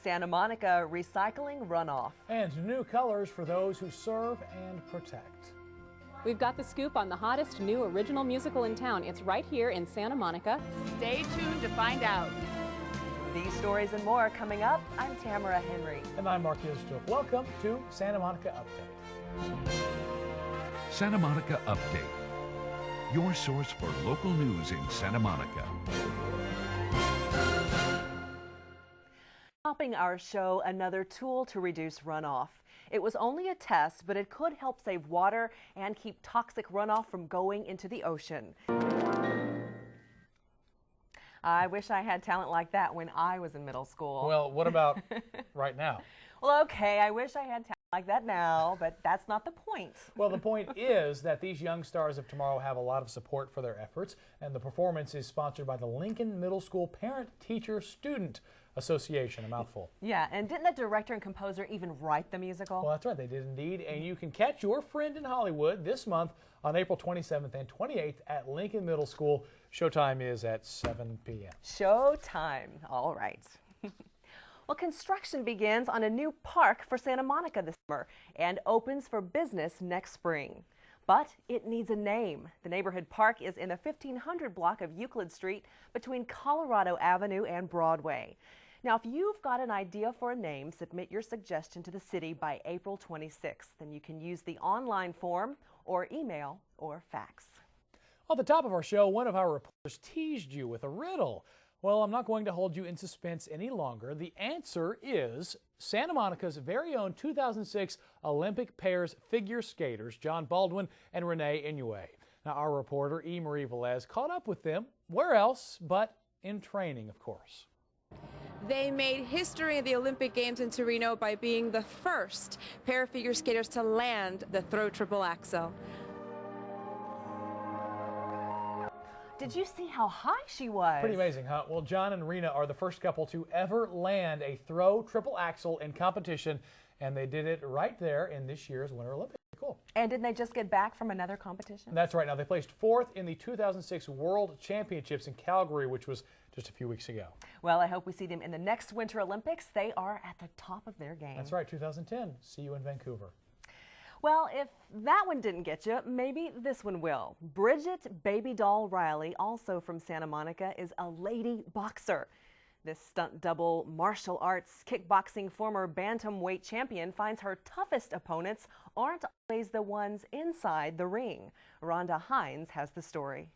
Santa Monica recycling runoff. And new colors for those who serve and protect. We've got the scoop on the hottest new original musical in town. It's right here in Santa Monica. Stay tuned to find out. These stories and more coming up. I'm Tamara Henry. And I'm Marc Istook. Welcome to Santa Monica Update. Santa Monica Update, your source for local news in Santa Monica. Topping our show, another tool to reduce runoff. It was only a test, but it could help save water and keep toxic runoff from going into the ocean. I wish I had talent like that when I was in middle school. Well, what about right now? Well, okay, I wish I had talent like that now, but that's not the point. Well, the point is that these young stars of tomorrow have a lot of support for their efforts, and the performance is sponsored by the Lincoln Middle School Parent Teacher Student Association, a mouthful. Yeah, and didn't the director and composer even write the musical? Well, that's right, they did indeed, and you can catch your friend in Hollywood this month on April 27th and 28th at Lincoln Middle School. Showtime is at 7 p.m. Showtime, all right. Well, construction begins on a new park for Santa Monica this summer and opens for business next spring. But it needs a name. The neighborhood park is in the 1500 block of Euclid Street between Colorado Avenue and Broadway. Now, if you've got an idea for a name, submit your suggestion to the city by April 26th. Then you can use the online form or email or fax. On the top of our show, one of our reporters teased you with a riddle. Well, I'm not going to hold you in suspense any longer. The answer is Santa Monica's very own 2006 Olympic pairs figure skaters, John Baldwin and Renee Inouye. Now, our reporter, E. Marie Velez, caught up with them. Where else but in training, of course. They made history in the Olympic Games in Torino by being the first pair of figure skaters to land the throw triple axel. Did you see how high she was? Pretty amazing, huh? Well, John and Rena are the first couple to ever land a throw triple axel in competition, and they did it right there in this year's Winter Olympics. Cool. And didn't they just get back from another competition? That's right. Now, they placed 4th in the 2006 World Championships in Calgary, which was just a few weeks ago. Well, I hope we see them in the next Winter Olympics. They are at the top of their game. That's right, 2010. See you in Vancouver. Well, if that one didn't get you, maybe this one will. Bridget Baby Doll Riley, also from Santa Monica, is a lady boxer. This stunt double martial arts kickboxing former bantamweight champion finds her toughest opponents aren't always the ones inside the ring. Rhonda Hines has the story.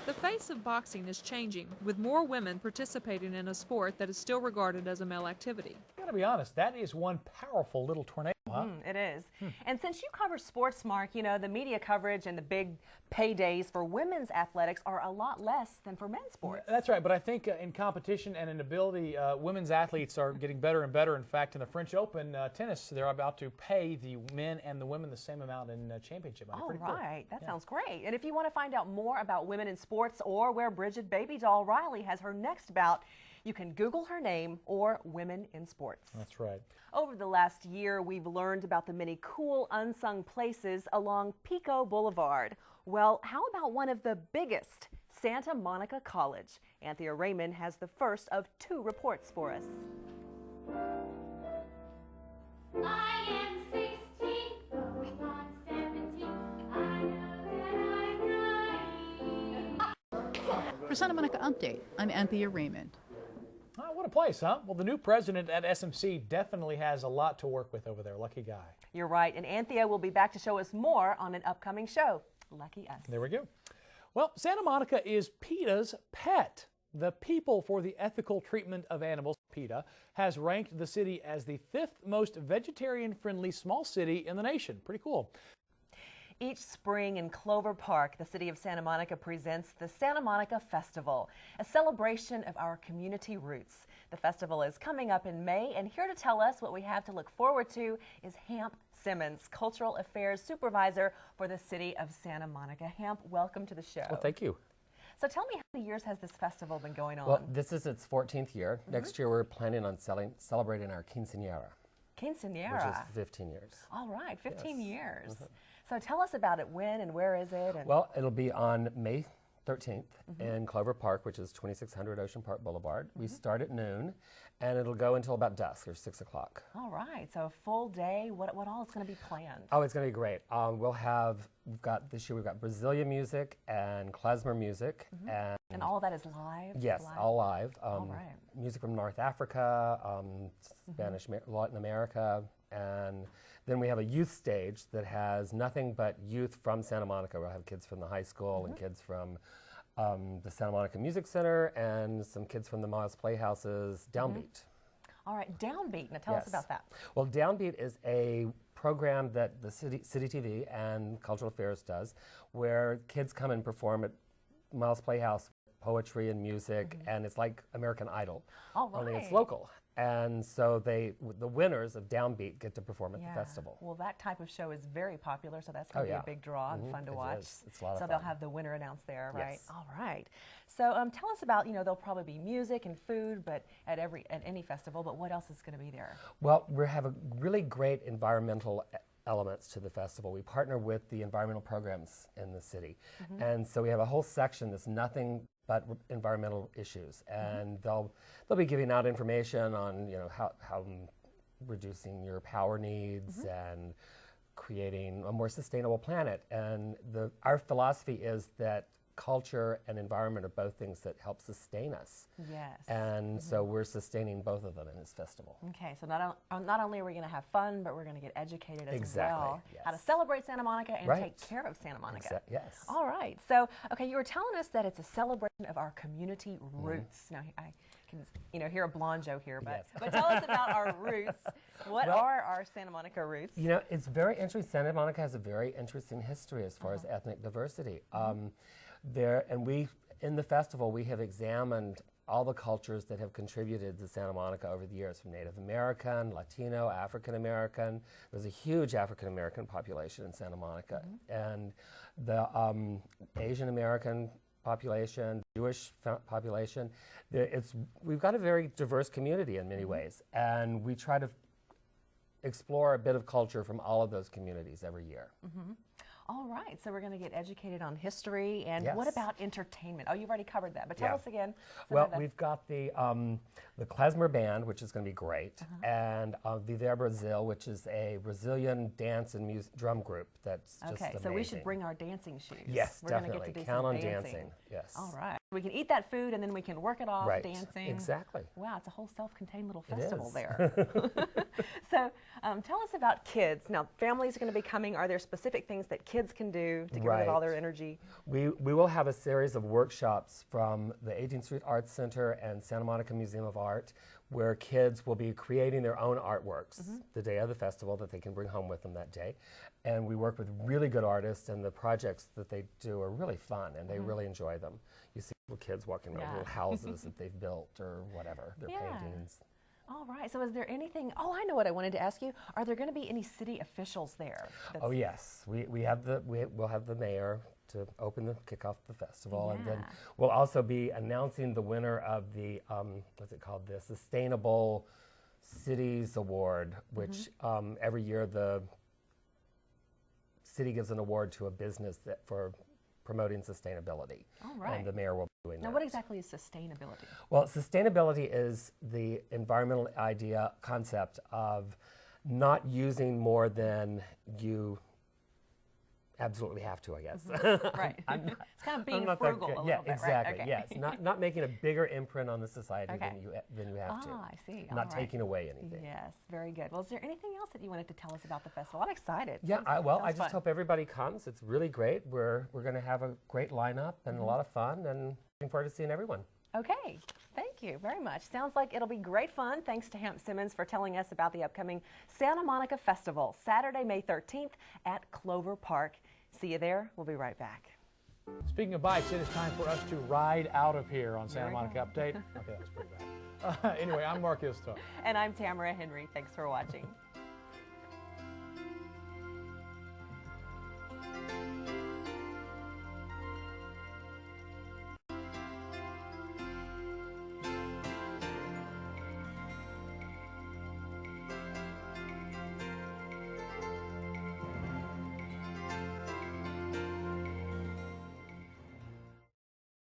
The face of boxing is changing, with more women participating in a sport that is still regarded as a male activity. I gotta be honest, that is one powerful little tornado, huh? It is. And since you cover sports, Mark, you know, the media coverage and the big paydays for women's athletics are a lot less than for men's sports. That's right, but I think in competition and in ability, women's athletes are getting better and better. In fact, in the French Open tennis, they're about to pay the men and the women the same amount in championship money. All right, cool. That sounds great. And if you want to find out more about women in sports or where Bridget Baby Doll Riley has her next bout, you can Google her name or Women in Sports. That's right. Over the last year, we've learned about the many cool unsung places along Pico Boulevard. Well, how about one of the biggest, Santa Monica College? Anthea Raymond has the first of 2 reports for us. I am 16, going on 17. I know that I For Santa Monica Update, I'm Anthea Raymond. Oh, what a place, huh? Well, the new president at SMC definitely has a lot to work with over there. Lucky guy. You're right, and Anthea will be back to show us more on an upcoming show. Lucky us. There we go. Well, Santa Monica is PETA's pet. The People for the Ethical Treatment of Animals, PETA, has ranked the city as the 5th most vegetarian-friendly small city in the nation. Pretty cool. Each spring in Clover Park, the city of Santa Monica presents the Santa Monica Festival, a celebration of our community roots. The festival is coming up in May, and here to tell us what we have to look forward to is Hamp Simmons, Cultural Affairs Supervisor for the city of Santa Monica. Hamp, welcome to the show. Well, thank you. So tell me, how many years has this festival been going on? Well, this is its 14th year. Next year, we're planning on celebrating our quinceañera. Quinceañera. Which is 15 years. All right, 15 Yes. years. So tell us about it. When and where is it? And well, it'll be on May 13th in Clover Park, which is 2600 Ocean Park Boulevard. We start at noon, and it'll go until about dusk, or 6 o'clock. All right, so a full day. What all is going to be planned? Oh, it's going to be great. This year we've got Brazilian music and klezmer music. And all of that is live? Yes, all live. All right. Music from North Africa, Spanish, Latin America, and then we have a youth stage that has nothing but youth from Santa Monica. We'll have kids from the high school and kids from the Santa Monica Music Center and some kids from the Miles Playhouse's Downbeat. All right, Downbeat. Now tell us about that. Well, Downbeat is a program that the City TV and Cultural Affairs does, where kids come and perform at Miles Playhouse poetry and music, and it's like American Idol, only it's local. And so the winners of Downbeat get to perform at the festival. Well, that type of show is very popular, so that's going to be a big draw and fun to watch. It's a lot of fun. So they'll have the winner announced there, right? Yes. All right. So tell us about, there'll probably be music and food, but at any festival. But what else is going to be there? Well, we have a really great environmental elements to the festival. We partner with the environmental programs in the city, and so we have a whole section that's nothing but environmental issues, and they'll be giving out information on how reducing your power needs and creating a more sustainable planet. And our philosophy is that culture and environment are both things that help sustain us. Yes. And so we're sustaining both of them in this festival. Okay, so not only are we going to have fun, but we're going to get educated as well. Yes. How to celebrate Santa Monica and take care of Santa Monica. Yes. All right. So, okay, you were telling us that it's a celebration of our community roots. Now, I can hear a blonde joke here, but tell us about our roots. What are our Santa Monica roots? It's very interesting. Santa Monica has a very interesting history as far as ethnic diversity. In the festival, we have examined all the cultures that have contributed to Santa Monica over the years, from Native American, Latino, African American. There's a huge African American population in Santa Monica, and the Asian American population, Jewish population. We've got a very diverse community in many ways, and we try to explore a bit of culture from all of those communities every year. All right, so we're going to get educated on history, and what about entertainment? Oh, you've already covered that, but tell us again. Well, we've got the klezmer band, which is going to be great, and Viver Brazil, which is a Brazilian dance and drum group that's just amazing. So we should bring our dancing shoes. Yes, we're definitely. Gonna get to do Count some on dancing. Yes. All right. We can eat that food, and then we can work it off dancing. Exactly. Wow, it's a whole self-contained little festival there. So tell us about kids. Now, families are going to be coming. Are there specific things that kids can do to get rid of all their energy? We will have a series of workshops from the 18th Street Arts Center and Santa Monica Museum of Art, where kids will be creating their own artworks the day of the festival that they can bring home with them that day. And we work with really good artists, and the projects that they do are really fun, and they really enjoy them. You see little kids walking around little houses that they've built or whatever, their paintings. All right, so is there anything, I know what I wanted to ask you. Are there going to be any city officials there? Oh yes, we'll have the mayor to kick off the festival, and then we'll also be announcing the winner of the, what's it called, the Sustainable Cities Award, which every year the city gives an award to a business for promoting sustainability. All right. And the mayor will be doing that. Now, what exactly is sustainability? Well, sustainability is the environmental concept of not using more than you absolutely have to, I guess. Right. It's kind of being frugal a little bit, exactly. right? Okay. Yes. Not making a bigger imprint on the society than you have to. I see. Not taking away anything. Yes, very good. Well, is there anything else that you wanted to tell us about the festival? I'm excited. Yeah, I just hope everybody comes. It's really great. We're going to have a great lineup and a lot of fun, and looking forward to seeing everyone. Okay, thank you very much. Sounds like it'll be great fun. Thanks to Hamp Simmons for telling us about the upcoming Santa Monica Festival, Saturday, May 13th at Clover Park. See you there. We'll be right back. Speaking of bikes, it is time for us to ride out of here on Santa Monica Update. Okay, that was pretty bad. Anyway, I'm Marc Istook. And I'm Tamara Henry. Thanks for watching.